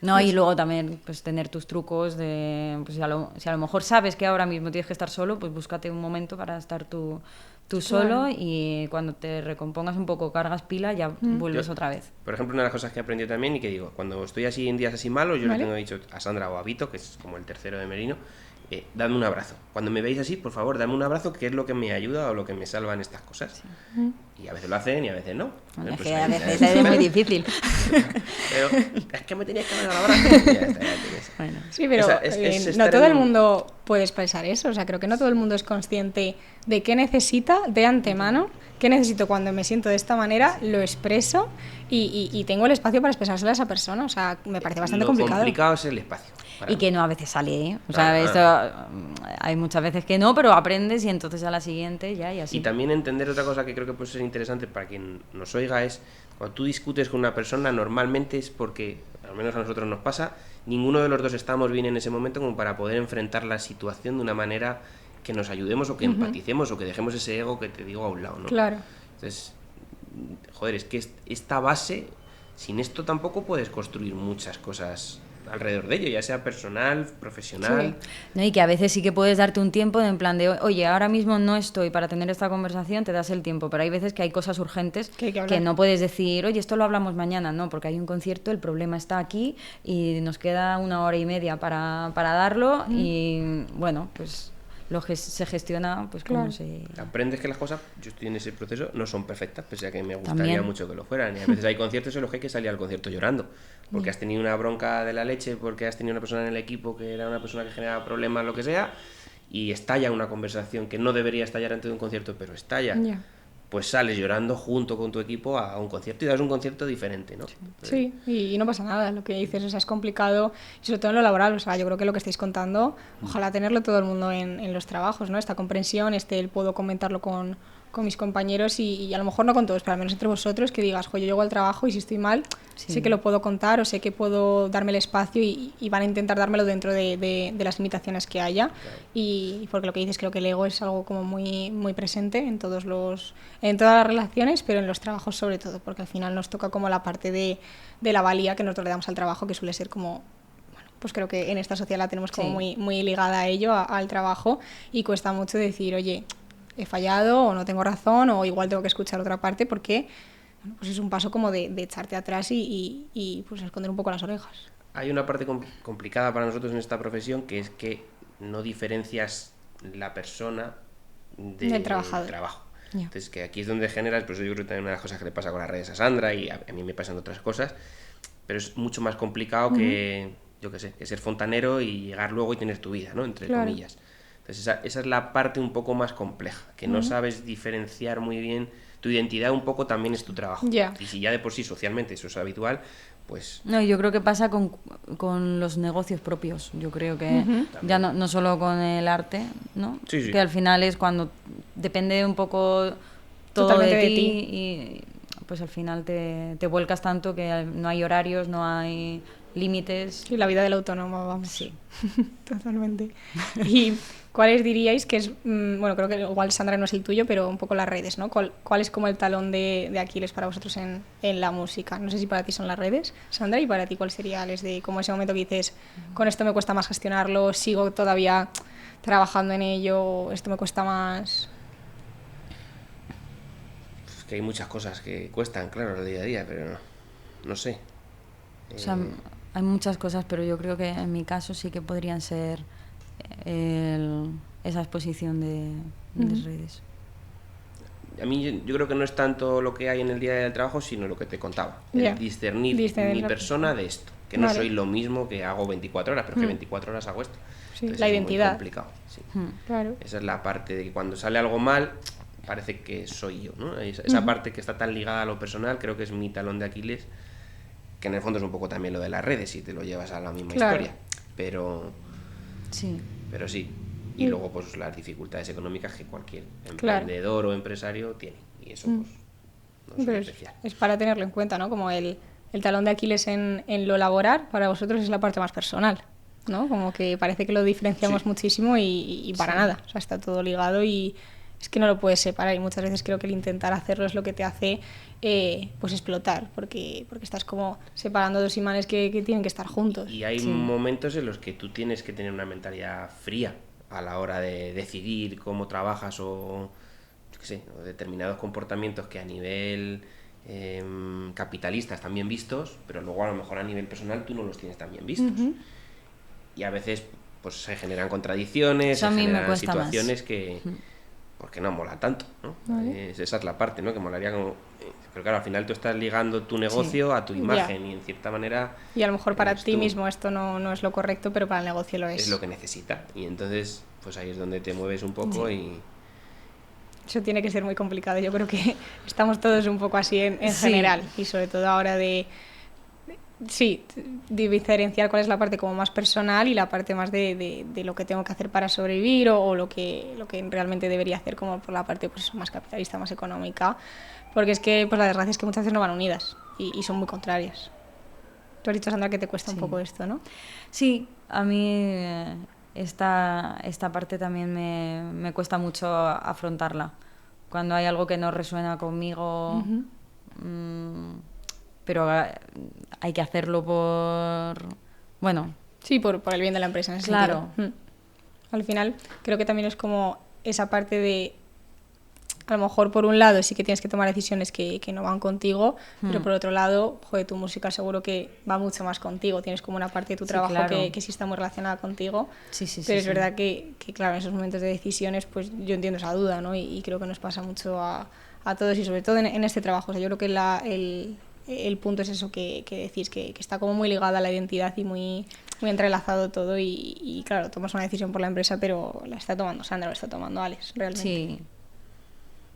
A: No, y luego también pues tener tus trucos de pues si a lo mejor sabes que ahora mismo tienes que estar solo, pues búscate un momento para estar tú solo, y cuando te recompongas un poco, cargas pila, ya vuelves otra vez.
B: Por ejemplo, una de las cosas que he aprendido también, y que digo, cuando estoy así en días así malos, yo le tengo dicho a Sandra o a Vito, que es como el tercero de Merino, dadme un abrazo. Cuando me veis así, por favor, dadme un abrazo, que es lo que me ayuda o lo que me salva en estas cosas. Y a veces lo hacen y a veces no.
A: Bueno, es
B: Pues
A: que
B: ahí-
A: a veces
B: ahí-
A: es muy difícil.
B: Pero es que me tenías que dar el abrazo. Ya está, ya tienes.
A: Bueno.
C: Sí, pero
B: Es
C: no
B: estar
C: todo
B: en
C: el
B: un-
C: mundo puede expresar eso. O sea, creo que no todo el mundo es consciente de qué necesita de antemano, qué necesito cuando me siento de esta manera, lo expreso y tengo el espacio para expresárselo a esa persona. O sea, me parece bastante
B: Lo
C: complicado.
B: complicado es el espacio. para
A: Y
B: mí.
A: que no a veces sale, ¿eh? O sea,
B: Claro,
A: esto hay muchas veces que no, pero aprendes y entonces a la siguiente ya y así.
B: Y también entender otra cosa que creo que puede ser interesante para quien nos oiga es, cuando tú discutes con una persona, normalmente es porque, al menos a nosotros nos pasa, ninguno de los dos estamos bien en ese momento como para poder enfrentar la situación de una manera que nos ayudemos o que empaticemos o que dejemos ese ego que te digo a un lado, ¿no?
C: Claro.
B: Entonces, joder, es que esta base, sin esto tampoco puedes construir muchas cosas alrededor de ello, ya sea personal, profesional.
C: Sí.
A: ¿No? Y que a veces sí que puedes darte un tiempo en plan de, oye, ahora mismo no estoy para tener esta conversación, te das el tiempo, pero hay veces que hay cosas urgentes
C: Que hay que hablar.
A: no puedes decir, oye, esto lo hablamos mañana, no, porque hay un concierto, el problema está aquí y nos queda 1 hora y media para darlo y bueno, pues se gestiona pues como
C: Claro.
A: se...
B: Aprendes que las cosas, yo estoy en ese proceso, no son perfectas, pese a que me gustaría
A: También.
B: mucho que lo fueran. Y a veces hay conciertos en los que hay que salir al concierto llorando, porque has tenido una bronca de la leche, porque has tenido una persona en el equipo que era una persona que generaba problemas, lo que sea, y estalla una conversación que no debería estallar antes de un concierto, pero estalla.
C: Ya.
B: Pues sales llorando junto con tu equipo a un concierto y das un concierto diferente, ¿no?
C: Sí, y no pasa nada, lo que dices, o sea, es complicado, y sobre todo en lo laboral, o sea, yo creo que lo que estáis contando, ojalá tenerlo todo el mundo en los trabajos, ¿no? Esta comprensión, el puedo comentarlo con mis compañeros y a lo mejor no con todos, pero al menos entre vosotros, que digas, yo llego al trabajo y si estoy mal, sé que lo puedo contar o sé que puedo darme el espacio y van a intentar dármelo dentro de las limitaciones que haya. Claro. Y porque lo que dices, creo que el ego es algo como muy, muy presente en todas las relaciones, pero en los trabajos sobre todo, porque al final nos toca como la parte de la valía que nosotros le damos al trabajo, que suele ser como... pues creo que en esta sociedad la tenemos como muy, muy ligada a ello, al trabajo, y cuesta mucho decir, oye, he fallado o no tengo razón o igual tengo que escuchar otra parte porque pues es un paso como de echarte atrás y pues esconder un poco las orejas.
B: Hay una parte complicada para nosotros en esta profesión, que es que no diferencias la persona del
C: trabajador.
B: Trabajo.
C: Yeah.
B: Entonces, que aquí es donde generas, pues yo creo que también una de las cosas que le pasa con las redes a Sandra y a mí me pasan otras cosas, pero es mucho más complicado que yo qué sé, que ser fontanero y llegar luego y tener tu vida, ¿no? Entre
C: Claro.
B: comillas. Entonces esa es la parte un poco más compleja, que no sabes diferenciar muy bien. Tu identidad un poco también es tu trabajo.
C: Ya.
B: Y si ya de por sí socialmente eso es habitual, pues
A: No, yo creo que pasa con los negocios propios. Yo creo que ya no solo con el arte, ¿no?
B: Sí, sí.
A: Que al final es cuando depende un poco todo
C: Totalmente
A: de
C: de
A: ti,
C: ti.
A: y pues al final te vuelcas tanto que no hay horarios, no hay límites.
C: Y la vida del autónomo, vamos.
A: Sí.
C: Totalmente. ¿Y cuáles diríais que es, bueno, creo que igual Sandra no es el tuyo, pero un poco las redes, ¿no? ¿Cuál es como el talón de Aquiles para vosotros en la música? No sé si para ti son las redes, Sandra, y para ti cuál sería de como ese momento que dices, con esto me cuesta más gestionarlo, sigo todavía trabajando en ello, esto me cuesta más.
B: es que hay muchas cosas que cuestan, claro, el día a día, pero no sé.
A: O sea, hay muchas cosas, pero yo creo que en mi caso sí que podrían ser esa exposición de redes.
B: A mí yo creo que no es tanto lo que hay en el día del trabajo, sino lo que te contaba.
C: Ya.
B: El discernir
C: Discernir
B: mi
C: la
B: persona de esto. Que no
C: Vale.
B: soy lo mismo que hago 24 horas, pero que 24 horas hago esto.
C: Sí,
B: Entonces
C: la
B: es
C: identidad.
B: muy complicado. Sí.
C: Claro.
B: Esa es la parte de que cuando sale algo mal, parece que soy yo, ¿no? Esa parte que está tan ligada a lo personal, creo que es mi talón de Aquiles, que en el fondo es un poco también lo de las redes, si te lo llevas a la misma
C: Claro.
B: historia. Pero
A: Sí.
B: sí. Y luego pues las dificultades económicas que cualquier
C: Claro.
B: emprendedor o empresario tiene. Y eso pues no es
C: Pero
B: especial.
C: es para tenerlo en cuenta, ¿no? Como el talón de Aquiles en lo laboral, para vosotros es la parte más personal, ¿no? Como que parece que lo diferenciamos
B: Sí.
C: muchísimo y para nada. O sea, está todo ligado y es que no lo puedes separar. Y muchas veces creo que el intentar hacerlo es lo que te hace pues explotar, porque estás como separando dos imanes que tienen que estar juntos.
B: Y hay momentos en los que tú tienes que tener una mentalidad fría a la hora de decidir cómo trabajas o, yo qué sé, o determinados comportamientos que a nivel capitalista están bien vistos, pero luego a lo mejor a nivel personal tú no los tienes tan bien vistos. Y a veces pues se generan contradicciones,
A: Eso a
B: se
A: mí me
B: generan
A: cuesta más.
B: situaciones que porque no mola tanto, ¿no? Esa es la parte, ¿no? Que molaría como... Pero claro, al final tú estás ligando tu negocio a tu imagen y en cierta manera...
C: Y a lo mejor para
B: eres
C: ti
B: tú.
C: mismo esto no es lo correcto, pero para el negocio lo es.
B: Es lo que necesita. Y entonces, pues ahí es donde te mueves un poco y...
C: Eso tiene que ser muy complicado. Yo creo que estamos todos un poco así en
A: Sí.
C: general. Y sobre todo ahora de diferenciar cuál es la parte como más personal y la parte más de lo que tengo que hacer para sobrevivir o lo que realmente debería hacer como por la parte pues más capitalista, más económica. Porque es que pues la desgracia es que muchas veces no van unidas y son muy contrarias. Tú has dicho, Sandra, que te cuesta un poco esto, ¿no?
A: Sí, a mí esta parte también me cuesta mucho afrontarla. Cuando hay algo que no resuena conmigo, pero hay que hacerlo bueno,
C: Sí, por el bien de la empresa en ese
A: claro.
C: sentido. Al final, creo que también es como esa parte de, a lo mejor por un lado sí que tienes que tomar decisiones que no van contigo, pero por otro lado, joder, tu música seguro que va mucho más contigo. Tienes como una parte de tu trabajo
A: claro.
C: que sí está muy relacionada contigo.
A: Sí,
C: pero es
A: sí.
C: verdad que, claro, en esos momentos de decisiones, pues yo entiendo esa duda, ¿no? Y creo que nos pasa mucho a todos y sobre todo en este trabajo. O sea, yo creo que el punto es eso que decís, que está como muy ligada a la identidad y muy entrelazado todo y claro, tomas una decisión por la empresa, pero la está tomando Sandra, la está tomando Alex, realmente.
A: Sí.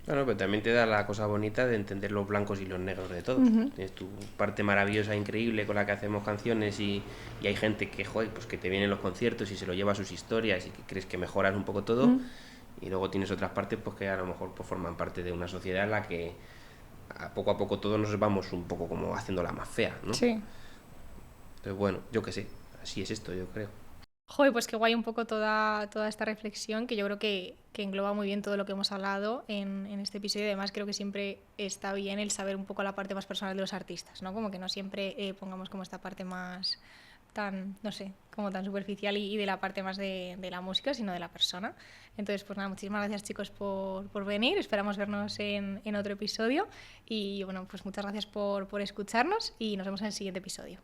B: Bueno, pero también te da la cosa bonita de entender los blancos y los negros de todo. Tienes tu parte maravillosa, increíble, con la que hacemos canciones y hay gente que, joder, pues que te viene en los conciertos y se lo lleva a sus historias y que crees que mejoras un poco todo. Y luego tienes otras partes pues que a lo mejor pues forman parte de una sociedad en la que a poco todos nos vamos un poco como haciéndola más fea, ¿no?
C: Sí.
B: Entonces, bueno, yo qué sé, así es esto, yo creo.
C: Joder, pues qué guay un poco toda esta reflexión, que yo creo que engloba muy bien todo lo que hemos hablado en este episodio. Además, creo que siempre está bien el saber un poco la parte más personal de los artistas, ¿no? Como que no siempre pongamos como esta parte más tan, no sé, como tan superficial y de la parte más de la música, sino de la persona. Entonces, pues nada, muchísimas gracias, chicos, por venir. Esperamos vernos en otro episodio. Y bueno, pues muchas gracias por escucharnos y nos vemos en el siguiente episodio.